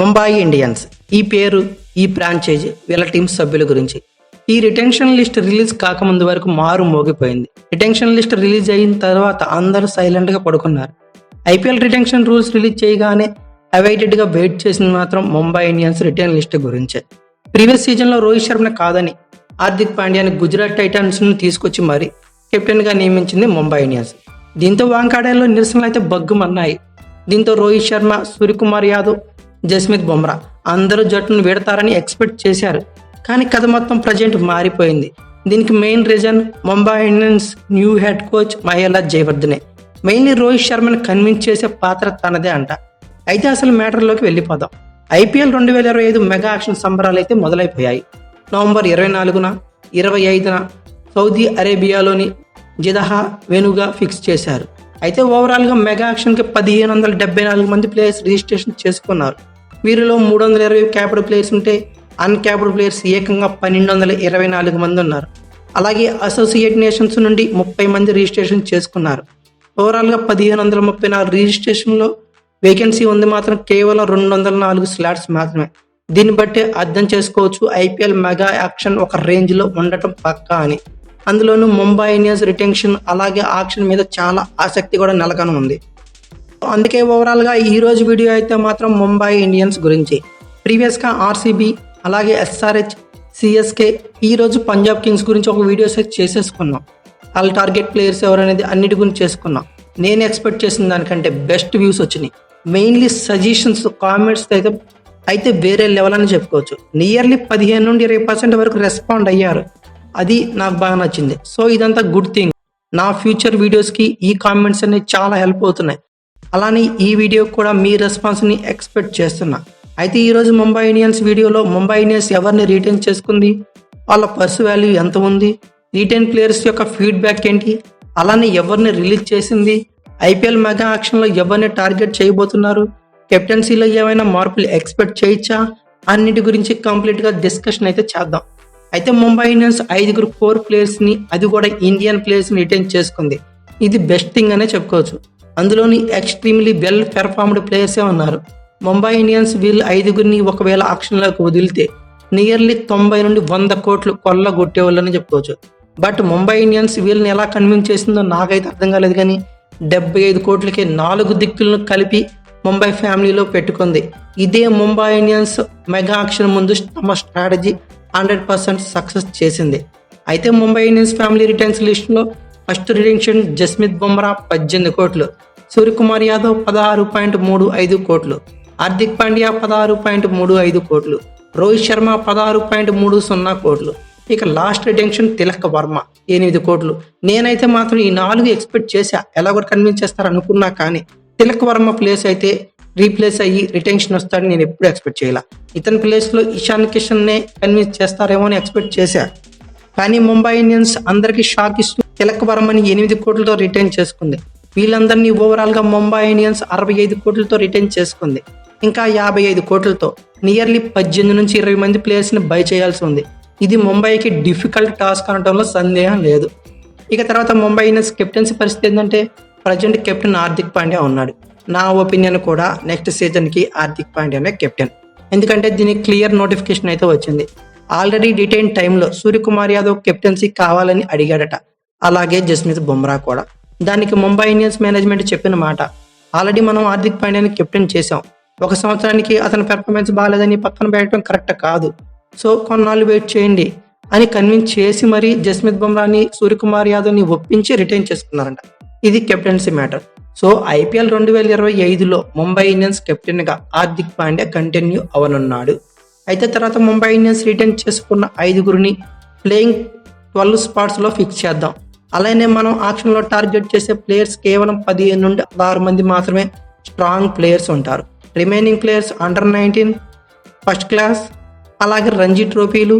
Mumbai Indians ఈ పేరు, ఈ ఫ్రాంచైజీ, వీళ్ళ టీం సభ్యుల గురించి. ఈ రిటెన్షన్ లిస్ట్ రిలీజ్ కాకముందు వరకు మారు మోగిపోయింది. రిటెన్షన్ లిస్ట్ రిలీజ్ అయిన తర్వాత అందరూ సైలెంట్గా పడుకున్నారు. ఐపీఎల్ రిటెన్షన్ రూల్స్ రిలీజ్ చేయగానే అవైటెడ్గా వెయిట్ చేసింది మాత్రం ముంబై ఇండియన్స్ రిటర్న్ లిస్ట్ గురించే. ప్రీవియస్ సీజన్లో రోహిత్ శర్మ కాదని హార్దిక్ పాండ్యాని గుజరాత్ టైటన్స్ను తీసుకొచ్చి మరీ కెప్టెన్గా నియమించింది ముంబై ఇండియన్స్. దీంతో వాంకాడేలో నిరసనలు అయితే బగ్గుమన్నాయి. దీంతో రోహిత్ శర్మ, సూర్యకుమార్ యాదవ్, జస్మిత్ బుమ్రా అందరూ జట్టును వీడతారని ఎక్స్పెక్ట్ చేశారు. కానీ కథ మొత్తం ప్రజెంట్ మారిపోయింది. దీనికి main reason Mumbai Indians new head coach Mahela Jayawardene. Mainly Rohit శర్మను కన్విన్స్ చేసే పాత్ర తనదే అంట. అయితే అసలు మ్యాటర్లోకి వెళ్ళిపోదాం. ఐపీఎల్ 2025 మెగా యాక్షన్ సంబరాలు అయితే మొదలైపోయాయి. నవంబర్ 24న, 25న సౌదీ అరేబియాలోని జిదహా వెనుగా ఫిక్స్ చేశారు. అయితే ఓవరాల్గా మెగా యాక్షన్కి 1574 మంది ప్లేయర్స్ రిజిస్ట్రేషన్ చేసుకున్నారు. వీరిలో 320 క్యాప్డ్ ప్లేయర్స్ ఉంటే అన్క్యాప్డ్ ప్లేయర్స్ ఏకంగా 1224 మంది ఉన్నారు. అలాగే అసోసియేట్ నేషన్స్ నుండి 30 మంది రిజిస్ట్రేషన్ చేసుకున్నారు. ఓవరాల్గా 1534 రిజిస్ట్రేషన్లో వేకెన్సీ ఉంది మాత్రం కేవలం 204 స్లాట్స్ మాత్రమే. దీన్ని బట్టే అర్థం చేసుకోవచ్చు ఐపీఎల్ మెగా యాక్షన్ ఒక రేంజ్లో ఉండటం పక్కా అని. అందులోనూ ముంబై ఇండియన్స్ రిటెన్షన్ అలాగే ఆక్షన్ మీద చాలా ఆసక్తి కూడా నెలకొని ఉంది. అందుకే ఓవరాల్గా ఈరోజు వీడియో అయితే మాత్రం ముంబై ఇండియన్స్ గురించి. ప్రీవియస్గా ఆర్సీబీ అలాగే ఎస్ఆర్హెచ్, సిఎస్కే, ఈరోజు పంజాబ్ కింగ్స్ గురించి ఒక వీడియో సెట్ చేసేసుకున్నాం. వాళ్ళ టార్గెట్ ప్లేయర్స్ ఎవరనేది అన్నిటి గురించి చేసుకున్నాం. నేను ఎక్స్పెక్ట్ చేసిన దానికంటే బెస్ట్ వ్యూస్ వచ్చినాయి. మెయిన్లీ సజెషన్స్, కామెంట్స్ అయితే వేరే లెవెల్ అని చెప్పుకోవచ్చు. నియర్లీ 15 నుండి 20% వరకు రెస్పాండ్ అయ్యారు. అది నాకు బాగా నచ్చింది. సో ఇదంతా గుడ్ థింగ్. నా ఫ్యూచర్ వీడియోస్కి ఈ కామెంట్స్ అనేవి చాలా హెల్ప్ అవుతున్నాయి. అలానే ఈ వీడియో కూడా మీ రెస్పాన్స్ని ఎక్స్పెక్ట్ చేస్తున్నా. అయితే ఈరోజు ముంబై ఇండియన్స్ వీడియోలో ముంబై ఇండియన్స్ ఎవరిని రిటైన్ చేసుకుంది, వాళ్ళ పర్స్ వాల్యూ ఎంత ఉంది, రిటైన్ ప్లేయర్స్ యొక్క ఫీడ్బ్యాక్ ఏంటి, అలానే ఎవరిని రిలీజ్ చేసింది, ఐపీఎల్ మెగా యాక్షన్లో ఎవరిని టార్గెట్ చేయబోతున్నారు, కెప్టెన్సీలో ఏమైనా మార్పులు ఎక్స్పెక్ట్ చేయొచ్చా, అన్నిటి గురించి కంప్లీట్గా డిస్కషన్ అయితే చేద్దాం. అయితే ముంబై ఇండియన్స్ 5 కోర్ ప్లేయర్స్ని, అది కూడా ఇండియన్ ప్లేయర్స్ని రిటైన్ చేసుకుంది. ఇది బెస్ట్ థింగ్ అనే చెప్పుకోవచ్చు. అందులోని ఎక్స్ట్రీమ్లీ వెల్ పెర్ఫార్మ్డ్ ప్లేయర్సే ఉన్నారు. ముంబై ఇండియన్స్ వీళ్ళు 5 ఒకవేళ ఆక్షన్లోకి వదిలితే నియర్లీ 90 నుండి 100 కోట్లు కొల్లగొట్టేవాళ్ళని చెప్పుకోవచ్చు. బట్ ముంబై ఇండియన్స్ వీళ్ళని ఎలా కన్విన్స్ చేసిందో నాకైతే అర్థం కాలేదు. కానీ 75 కోట్లకి 4 దిక్కులను కలిపి ముంబై ఫ్యామిలీలో పెట్టుకుంది. ఇదే ముంబై ఇండియన్స్ మెగా ఆక్షన్ ముందు తమ స్ట్రాటజీ 100% సక్సెస్ చేసింది. అయితే ముంబై ఇండియన్స్ ఫ్యామిలీ రిటర్న్స్ లిస్టులో ఫస్ట్ రిటెన్షన్ జస్మిత్ బుమ్రా 18 కోట్లు, సూర్యకుమార్ యాదవ్ 16.35 కోట్లు, హార్దిక్ పాండ్యా 16.35 కోట్లు, రోహిత్ శర్మ 16.30 కోట్లు. ఇక లాస్ట్ రిటెన్షన్ తిలక్ వర్మ 8 కోట్లు. నేనైతే మాత్రం ఈ 4 ఎక్స్పెక్ట్ చేశా, ఎలా కూడా కన్విన్స్ చేస్తారు అనుకున్నా. కానీ తిలక్ వర్మ ప్లేస్ అయితే రీప్లేస్ అయ్యి రిటెన్షన్ వస్తాడని నేను ఎప్పుడు ఎక్స్పెక్ట్ చేయాల. ఇతని ప్లేస్లో ఇషాన్ కిషన్నే కన్విన్స్ చేస్తారేమో అని ఎక్స్పెక్ట్ చేశా. కానీ ముంబై ఇండియన్స్ అందరికీ షాక్ ఇస్తూ తిలక్ వర్మని 8 కోట్లతో రిటైన్ చేసుకుంది. వీళ్ళందరినీ ఓవరాల్గా ముంబై ఇండియన్స్ 65 కోట్లతో రిటైన్ చేసుకుంది. ఇంకా 55 కోట్లతో నియర్లీ 18 నుంచి 20 మంది ప్లేయర్స్ని బై చేయాల్సి ఉంది. ఇది ముంబైకి డిఫికల్ట్ టాస్క్ అనడంలో సందేహం లేదు. ఇక తర్వాత ముంబై ఇండియన్స్ కెప్టెన్సీ పరిస్థితి ఏంటంటే ప్రజెంట్ కెప్టెన్ హార్దిక్ పాండ్యా ఉన్నాడు. నా ఒపీనియన్ కూడా నెక్స్ట్ సీజన్కి హార్దిక్ పాండ్యానే కెప్టెన్. ఎందుకంటే దీనికి క్లియర్ నోటిఫికేషన్ అయితే వచ్చింది. ఆల్రెడీ రిటైన్ టైంలో సూర్యకుమార్ యాదవ్ కెప్టెన్సీ కావాలని అడిగాడట. అలాగే జస్మిత్ బుమ్రా కూడా. దానికి ముంబై ఇండియన్స్ మేనేజ్మెంట్ చెప్పిన మాట, ఆల్రెడీ మనం హార్దిక్ పాండ్యాని కెప్టెన్ చేసాం. 1 సంవత్సరానికి అతని పెర్ఫార్మెన్స్ బాగాలేదని పక్కన పెట్టడం కరెక్ట్ కాదు. సో కొన్నాళ్ళు వెయిట్ చేయండి అని కన్విన్స్ చేసి మరీ జస్మిత్ బుమ్రాని, సూర్యకుమార్ యాదవ్ని ఒప్పించి రిటైన్ చేసుకున్నారంట. ఇది కెప్టెన్సీ మ్యాటర్. సో ఐపీఎల్ 2025లో ముంబై ఇండియన్స్ కెప్టెన్గా హార్దిక్ పాండ్యా కంటిన్యూ అవనున్నాడు. అయితే తర్వాత ముంబై ఇండియన్స్ రిటైన్ చేసుకున్న 5 ప్లేయింగ్ 12 స్పాట్స్లో ఫిక్స్ చేద్దాం. అలానే మనం ఆక్షన్లో టార్గెట్ చేసే ప్లేయర్స్ కేవలం 15 నుండి 16 మంది మాత్రమే స్ట్రాంగ్ ప్లేయర్స్ ఉంటారు. Remaining players under 19, first class, అలాగే రంజీ ట్రోఫీలు,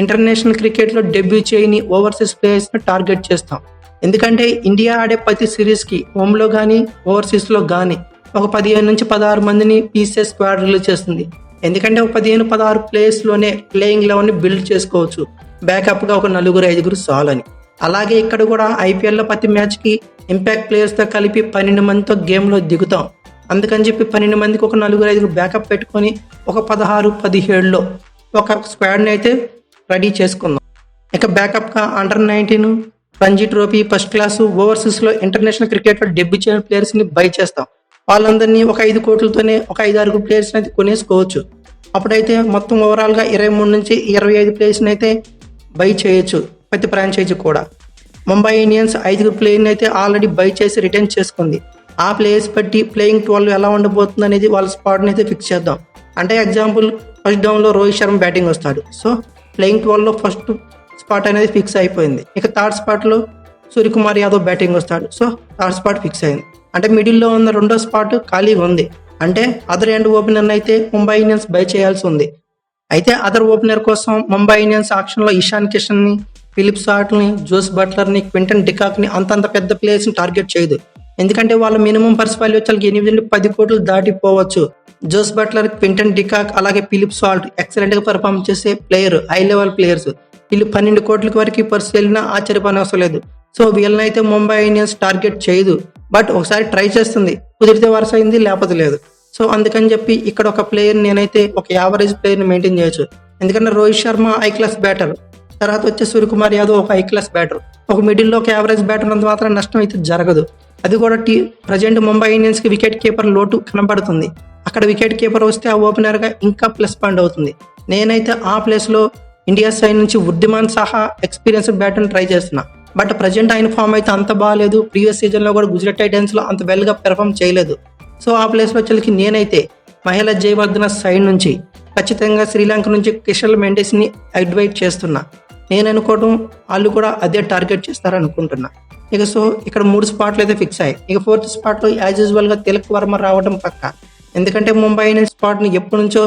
ఇంటర్నేషనల్ క్రికెట్లో డెబ్యూ చేయని ఓవర్సీస్ ప్లేయర్స్ని టార్గెట్ చేస్తాం. ఎందుకంటే ఇండియా ఆడే ప్రతి సిరీస్కి హోమ్లో కానీ ఓవర్సీస్లో కానీ ఒక 15 నుంచి 16 మందిని పీసెస్ స్క్వాడ్ రిలీజ్ చేస్తుంది. ఎందుకంటే ఒక 15-16 ప్లేయర్స్లోనే ప్లేయింగ్ లెవెల్ని బిల్డ్ చేసుకోవచ్చు. బ్యాకప్గా ఒక 4-5 సాల్ అని. అలాగే ఇక్కడ కూడా ఐపీఎల్లో ప్రతి మ్యాచ్కి ఇంపాక్ట్ ప్లేయర్స్తో కలిపి 12 మందితో గేమ్లో దిగుతాం. అందుకని చెప్పి 12 మందికి ఒక 4-5 బ్యాకప్ పెట్టుకొని ఒక 16-17లో ఒక స్క్వాడ్ని అయితే రెడీ చేసుకుందాం. ఇక బ్యాకప్గా అండర్-19 రంజీ ట్రోఫీ, ఫస్ట్ క్లాస్, ఓవర్సీస్లో ఇంటర్నేషనల్ క్రికెట్లో డెబ్యూ చేయని ప్లేయర్స్ని బై చేస్తాం. వాళ్ళందరినీ ఒక 5 కోట్లతోనే ఒక 5-6 ప్లేయర్స్ని అయితే కొనేసుకోవచ్చు. అప్పుడైతే మొత్తం ఓవరాల్గా 23 నుంచి 25 ప్లేయర్స్ని అయితే బై చేయొచ్చు ప్రతి ఫ్రాంచైజీ కూడా. ముంబై ఇండియన్స్ 5 ప్లేయర్ని అయితే ఆల్రెడీ బై చేసి రిటైన్ చేసుకుంది. ఆ ప్లేయర్స్ బట్టి ప్లేయింగ్ 12 ఎలా ఉండబోతుంది అనేది వాళ్ళ స్పాట్ని అయితే ఫిక్స్ చేద్దాం. అంటే ఎగ్జాంపుల్ ఫస్ట్ డౌన్లో రోహిత్ శర్మ బ్యాటింగ్ వస్తాడు. సో ప్లేయింగ్ 12లో ఫస్ట్ స్పాట్ అనేది ఫిక్స్ అయిపోయింది. ఇక థర్డ్ స్పాట్లో సూర్యకుమార్ యాదవ్ బ్యాటింగ్ వస్తాడు. సో థర్డ్ స్పాట్ ఫిక్స్ అయింది. అంటే మిడిల్లో ఉన్న రెండో స్పాట్ ఖాళీగా ఉంది. అంటే అదర్ ఎండ్ ఓపెనర్ అయితే ముంబై ఇండియన్స్ బై చేయాల్సి ఉంది. అయితే అదర్ ఓపెనర్ కోసం ముంబై ఇండియన్స్ ఆక్షన్లో ఇషాన్ కిషన్ని, ఫిలిప్ సార్ట్ని, జోస్ బట్లర్ని, క్వింటన్ డికాక్ని అంతంత పెద్ద ప్లేయర్స్ని టార్గెట్ చేయదు. ఎందుకంటే వాళ్ళ మినిమం పర్స్ వాల్యూ వచ్చి 8-10 కోట్లు దాటిపోవచ్చు. జోస్ బట్లర్, క్వింటన్ డికాక్ అలాగే ఫిలిప్ సాల్ట్ ఎక్సలెంట్గా పర్ఫామ్ చేసే ప్లేయర్, హై లెవెల్ ప్లేయర్స్. వీళ్ళు 12 కోట్ల వరకు పర్స్ వెళ్ళినా ఆశ్చర్యపని అవసరం లేదు. సో వీళ్ళనైతే ముంబై ఇండియన్స్ టార్గెట్ చేయదు. బట్ ఒకసారి ట్రై చేస్తుంది, కుదిరితే వరుస అయింది, లేకపోతే లేదు. సో అందుకని చెప్పి ఇక్కడ ఒక ప్లేయర్ నేనైతే ఒక యావరేజ్ ప్లేయర్ని మెయింటైన్ చేయొచ్చు. ఎందుకంటే Rohit Sharma high class batter, తర్వాత వచ్చే సూర్యకుమార్ యాదవ్ ఒక హై క్లాస్ బ్యాటర్, ఒక మిడిల్లో ఒక యావరేజ్ బ్యాటర్ అంత మాత్రం నష్టం అయితే జరగదు. అది కూడా ప్రజెంట్ ముంబై ఇండియన్స్కి వికెట్ కీపర్ లోటు కనబడుతుంది. అక్కడ వికెట్ కీపర్ వస్తే ఆ ఓపెనర్గా ఇంకా ప్లస్ పాయింట్ అవుతుంది. నేనైతే ఆ ప్లేస్లో ఇండియా సైడ్ నుంచి వృద్ధిమాన్ సహా ఎక్స్పీరియన్స్డ్ బ్యాటర్ని ట్రై చేస్తున్నా. బట్ ప్రజెంట్ ఆయన ఫామ్ అయితే అంత బాగాలేదు. ప్రీవియస్ సీజన్లో కూడా గుజరాత్ టైటన్స్లో అంత వెల్గా పెర్ఫామ్ చేయలేదు. సో ఆ ప్లేస్లో వచ్చేకి నేనైతే మహిళ జయవర్ధన సైడ్ నుంచి ఖచ్చితంగా శ్రీలంక నుంచి కిషల్ మెండిస్ని అడ్వైట్ చేస్తున్నా. నేను అనుకోవడం వాళ్ళు కూడా అదే టార్గెట్ చేస్తారనుకుంటున్నా. ఇక సో ఇక్కడ 3 స్పాట్లు అయితే ఫిక్స్ అయ్యాయి. ఇక 4th స్పాట్లో యాజ్ యూజువల్గా తిలక్ వర్మ రావడం పక్క. ఎందుకంటే ముంబై ఇండియన్స్ స్పాట్ని ఎప్పటి నుంచో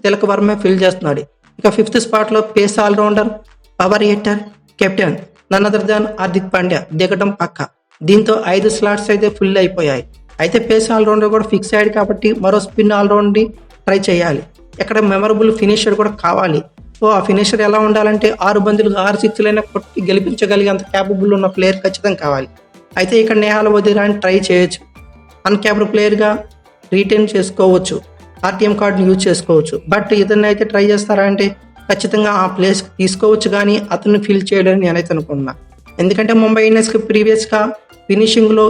తిలక్ వర్మే ఫిల్ చేస్తున్నాడు. ఇక 5th స్పాట్లో pace allrounder, power hitter, captain none other than Hardik Pandya దిగడం పక్క. దీంతో 5 స్లాట్స్ అయితే ఫుల్ అయిపోయాయి. అయితే పేస్ ఆల్రౌండర్ కూడా ఫిక్స్ అయ్యాడు కాబట్టి మరో స్పిన్ ఆల్రౌండర్ని ట్రై చేయాలి. ఇక్కడ మెమరబుల్ ఫినిషర్ కూడా కావాలి. సో ఆ ఫినిషర్ ఎలా ఉండాలంటే 6 బంతులు 6 సిక్స్లైనా కొట్టి గెలిపించగలిగే అంత క్యాపబుల్ ఉన్న ప్లేయర్ ఖచ్చితంగా కావాలి. అయితే ఇక్కడ నేహాల్ వదిరాని ట్రై చేయొచ్చు. అన్క్యాప్డ్ ప్లేయర్గా రీటైన్ చేసుకోవచ్చు, ఆర్టీఎం కార్డుని యూజ్ చేసుకోవచ్చు. బట్ ఇతన్ని అయితే ట్రై చేస్తారా అంటే ఖచ్చితంగా ఆ ప్లేస్ తీసుకోవచ్చు, కానీ అతన్ని ఫిల్ చేయడానికి నేనైతే అనుకున్నా. ఎందుకంటే ముంబై ఇండియన్స్కి ప్రీవియస్గా ఫినిషింగ్లో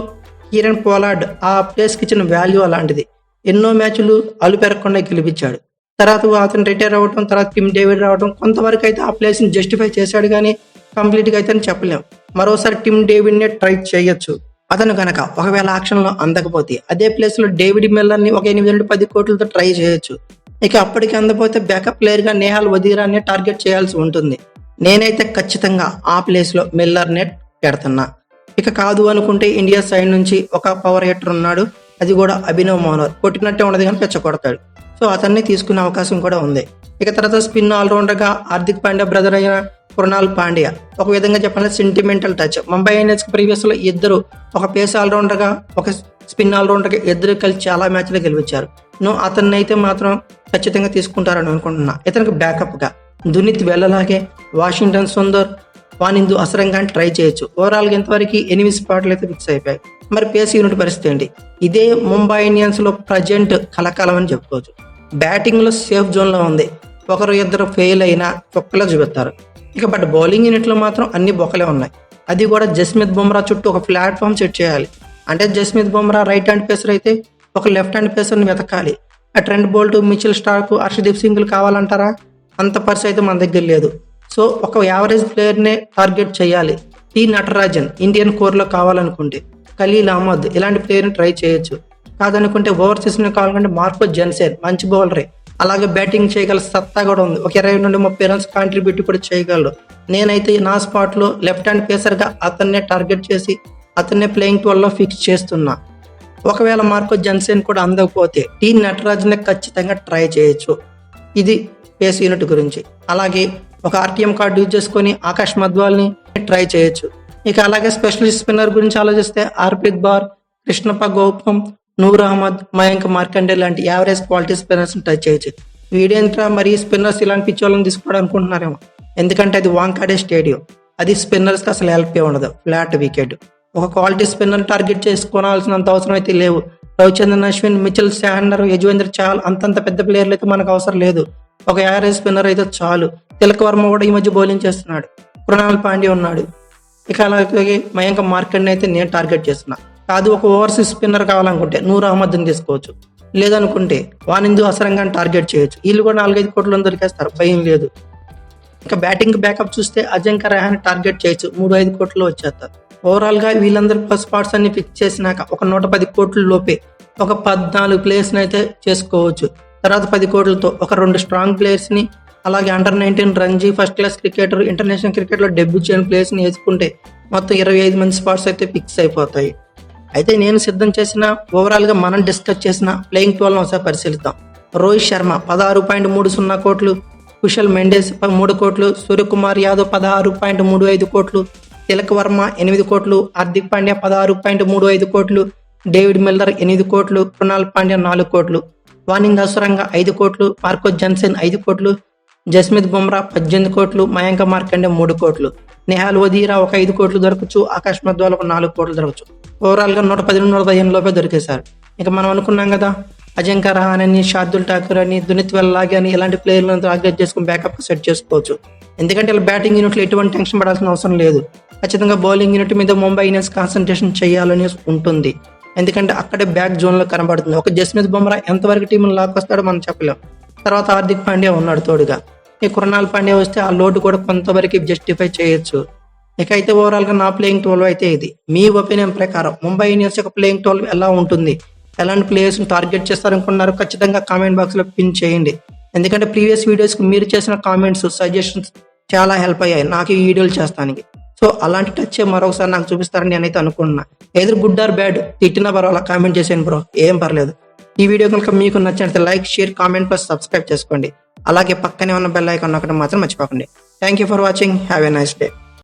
కిరణ్ పోలార్డ్ ఆ ప్లేస్కి ఇచ్చిన వాల్యూ అలాంటిది. ఎన్నో మ్యాచ్లు అలుపెరగకుండా గెలిపించాడు. తర్వాత అతను రిటైర్ అవ్వడం, తర్వాత టిమ్ డేవిడ్ రావడం కొంతవరకు అయితే ఆ ప్లేస్ని జస్టిఫై చేశాడు, కానీ కంప్లీట్గా అయితే చెప్పలేం. మరోసారి టిమ్ డేవిడ్నే ట్రై చేయొచ్చు. అతను కనుక ఒకవేళ ఆక్షన్లో అందకపోతే అదే ప్లేస్లో డేవిడ్ మిల్లర్ని ఒక 8-10 కోట్లతో ట్రై చేయొచ్చు. ఇక అప్పటికి అందకపోతే బ్యాకప్ ప్లేయర్గా నేహాల్ వదీరానే టార్గెట్ చేయాల్సి ఉంటుంది. నేనైతే ఖచ్చితంగా ఆ ప్లేస్లో మిల్లర్నే పెడుతున్నా. ఇక కాదు అనుకుంటే ఇండియా సైడ్ నుంచి ఒక పవర్ హిట్టర్ ఉన్నాడు, అది కూడా అభినవ్ మోనర్. కొట్టినట్టే ఉండదు కానీ పెచ్చకొడతాడు. సో అతన్ని తీసుకునే అవకాశం కూడా ఉంది. ఇక తర్వాత స్పిన్ ఆల్రౌండర్గా హార్దిక్ పాండ్యా బ్రదర్ అయిన కృణాల్ పాండ్యా, ఒక విధంగా చెప్పాలంటే సెంటిమెంటల్ టచ్. ముంబై ఇండియన్స్ ప్రీవియస్లో ఇద్దరు, ఒక పేస్ ఆల్రౌండర్గా ఒక స్పిన్ ఆల్రౌండర్గా ఇద్దరు కలిసి చాలా మ్యాచ్లు గెలిపించారు. అతన్ని అయితే మాత్రం ఖచ్చితంగా తీసుకుంటారని అనుకుంటున్నా. ఇతనికి బ్యాకప్గా దునిత్ వెళ్ళలాగే వాషింగ్టన్ సుందర్, వానిందు అసరంగాని ట్రై చేయొచ్చు. ఓవరాల్గా ఇంతవరకు 8 స్పాట్లు అయితే ఫిక్స్ అయిపోయాయి. మరి పేస్ యూనిట్ పరిస్థితి ఏంటి? ఇదే ముంబై ఇండియన్స్లో ప్రజెంట్ కలకాలం అని చెప్పుకోవచ్చు. బ్యాటింగ్లో సేఫ్ జోన్లో ఉంది. ఒకరు ఇద్దరు ఫెయిల్ అయినా చొక్కలో చూపిస్తారు. ఇక బట్ బౌలింగ్ యూనిట్లో మాత్రం అన్ని బొక్కలే ఉన్నాయి. అది కూడా జస్మిత్ బుమ్రా చుట్టూ ఒక ప్లాట్ఫామ్ సెట్ చేయాలి. అంటే Jasprit Bumrah right hand pacer అయితే ఒక లెఫ్ట్ హ్యాండ్ పేసర్ని వెతకాలి. ఆ Trent Boult, Mitchell Starc, Harshdeep సింగ్లు కావాలంటారా? అంత పర్స్ అయితే మన దగ్గర లేదు. సో ఒక యావరేజ్ ప్లేయర్నే టార్గెట్ చేయాలి. టీ నటరాజన్ ఇండియన్ కోర్లో కావాలనుకుంటే, ఖలీల్ అహ్మద్ ఇలాంటి ప్లేయర్ని ట్రై చేయొచ్చు. కాదనుకుంటే ఓవర్సీస్ని కావాలంటే మార్కో జెన్సెన్ మంచి బౌలరే, అలాగే బ్యాటింగ్ చేయగల సత్తా కూడా ఉంది. ఒక 20 నుండి 30 రన్స్ కాంట్రిబ్యూట్ కూడా చేయగలడు. నేనైతే నా స్పాట్లో లెఫ్ట్ హ్యాండ్ పేసర్గా అతన్నే టార్గెట్ చేసి అతన్నే ప్లేయింగ్ 12లో ఫిక్స్ చేస్తున్నా. ఒకవేళ మార్కో జెన్సెన్ కూడా అందకపోతే టీ నటరాజన్నే ఖచ్చితంగా ట్రై చేయొచ్చు. ఇది పేస్ యూనిట్ గురించి. అలాగే ఒక ఆర్టీఎం కార్డు యూజ్ చేసుకొని ఆకాష్ మద్వాల్ని ట్రై చేయొచ్చు. ఇక అలాగే స్పెషలిస్ట్ స్పిన్నర్ గురించి ఆలోచిస్తే ఆర్పిత్ బార్, కృష్ణప్ప గౌతమ్, నూర్ అహ్మద్, మయాంక్ మార్కండే లాంటి యావరేజ్ క్వాలిటీ స్పిన్నర్స్ని ట్రై చేయొచ్చు. వీడేంట్రా మరి స్పిన్నర్స్ ఇలాంటి పిచ్ వాళ్ళని తీసుకోవడం అనుకుంటున్నారేమో. ఎందుకంటే అది వాంకాడే స్టేడియం, అది స్పిన్నర్స్కి అసలు హెల్ప్ ఉండదు, ఫ్లాట్ వికెట్. ఒక క్వాలిటీ స్పిన్నర్ టార్గెట్ చేసుకోవాల్సినంత అవసరం అయితే లేవు. రవిచంద్రన్ అశ్విన్, మిచెల్ శాండర్, యజువేంద్ర చాహల్ అంతంత పెద్ద ప్లేయర్లు అయితే మనకు అవసరం లేదు. ఒక యావరేజ్ స్పిన్నర్ అయితే చాలు. తిలక్ వర్మ కూడా ఈ మధ్య బౌలింగ్ చేస్తున్నాడు. కృణాల్ పాండ్యా ఉన్నాడు. ఇక అలాగే మయాంక్ మార్కండే అయితే నేను టార్గెట్ చేస్తున్నా. కాదు ఒక ఓవర్సీస్ స్పిన్నర్ కావాలనుకుంటే నూర్ అహ్మద్ని తీసుకోవచ్చు. లేదనుకుంటే వానిందు అసరంగాన్ని టార్గెట్ చేయొచ్చు. వీళ్ళు కూడా 4-5 కోట్లు దొరికేస్తారు, భయం లేదు. ఇంకా బ్యాటింగ్ బ్యాకప్ చూస్తే అజింక్య రహానే టార్గెట్ చేయొచ్చు, 3-5 కోట్లు వచ్చేస్తారు. ఓవరాల్ గా వీళ్ళందరూ స్పాట్స్ అన్ని ఫిక్స్ చేసినాక ఒక 110 కోట్ల లోపే ఒక 14 ప్లేయర్స్ అయితే చేసుకోవచ్చు. తర్వాత 10 కోట్లతో ఒక 2 స్ట్రాంగ్ ప్లేయర్స్ ని, అలాగే under 19 Ranji, first class cricketer, international cricket లో డెబ్యూ చేయని ప్లేయర్స్ ని వేసుకుంటే మొత్తం 25 మంది స్పాట్స్ అయితే ఫిక్స్ అయిపోతాయి. అయితే నేను సిద్ధం చేసిన ఓవరాల్ గా మనం డిస్కస్ చేసిన ప్లేయింగ్ 12 ఒకసారి పరిశీలిద్దాం. రోహిత్ శర్మ 16.30 కోట్లు, కుశల్ మెండెస్ 3 కోట్లు, సూర్యకుమార్ యాదవ్ 16.35 కోట్లు, తిలక్ వర్మ 8 కోట్లు, హార్దిక్ పాండ్యా 16.35 కోట్లు, డేవిడ్ మిల్లర్ 8 కోట్లు, కృణాల్ పాండ్యా 4 కోట్లు, వానింగ్ అసురంగ 5 కోట్లు, మార్కో జన్సన్ 5 కోట్లు, జస్మిత్ బుమ్రా 18 కోట్లు, మయాంక్ మార్కండే 3 కోట్లు, నిహాల్ వదీరా ఒక 5 కోట్లు దొరకచ్చు, ఆకాశ్ మధ్వాల్ ఒక 4 కోట్లు దొరకచ్చు. ఓవరాల్ గా 110-115 లోపే దొరికేశారు. ఇక మనం అనుకున్నాం కదా అజింక్య రహానే అని, షార్దుల్ ఠాకూర్ అని, దునిత్ వెల్లాగి అని ఇలాంటి ప్లేయర్లను టార్గెట్ చేసుకుని బ్యాకప్ సెట్ చేసుకోవచ్చు. ఎందుకంటే ఇలా బ్యాటింగ్ యూనిట్లో ఎటువంటి టెన్షన్ పడాల్సిన అవసరం లేదు. ఖచ్చితంగా బౌలింగ్ యూనిట్ మీద ముంబై ఇండియన్స్ కాన్సన్ట్రేషన్ చేయాలని ఉంటుంది. ఎందుకంటే అక్కడే బ్యాక్ జోన్ లో కనబడుతుంది. ఒక జస్మిత్ బుమ్రా ఎంతవరకు టీంను లాక్కొస్తాడో మనం చెప్పలేం. తర్వాత హార్దిక్ పాండ్యా ఉన్నాడు తోడుగా. ఈ కృణాల్ పాండ్యా వస్తే ఆ లోటు కూడా కొంతవరకు జస్టిఫై చేయొచ్చు. ఇక అయితే ఓవరాల్ గా నా ప్లేయింగ్ 12 అయితే ఇది. మీ ఒపీనియన్ ప్రకారం ముంబై ఇండియన్స్ యొక్క ప్లేయింగ్ 12 ఎలా ఉంటుంది, ఎలాంటి ప్లేయర్స్ టార్గెట్ చేస్తారనుకున్నారు ఖచ్చితంగా కామెంట్ బాక్స్ లో పిన్ చేయండి. ఎందుకంటే ప్రీవియస్ వీడియోస్ కి మీరు చేసిన కామెంట్స్, సజెషన్స్ చాలా హెల్ప్ అయ్యాయి నాకు ఈ వీడియోలు చేస్తానికి. సో అలాంటి టచ్ మరొకసారి నాకు చూపిస్తారని నేనైతే అనుకుంటున్నా. ఏదో గుడ్ ఆర్ బ్యాడ్ తిట్టినా పర్వాలా కామెంట్ చేసేయండి బ్రో, ఏం పర్లేదు. ఈ వీడియో కనుక మీకు నచ్చినట్లయితే like, share, comment plus subscribe చేసుకోండి. అలాగే పక్కనే ఉన్న బెల్ ఐకాన్ నొక్కడం మాత్రం మర్చిపోకండి. Thank you for watching. Have a nice day.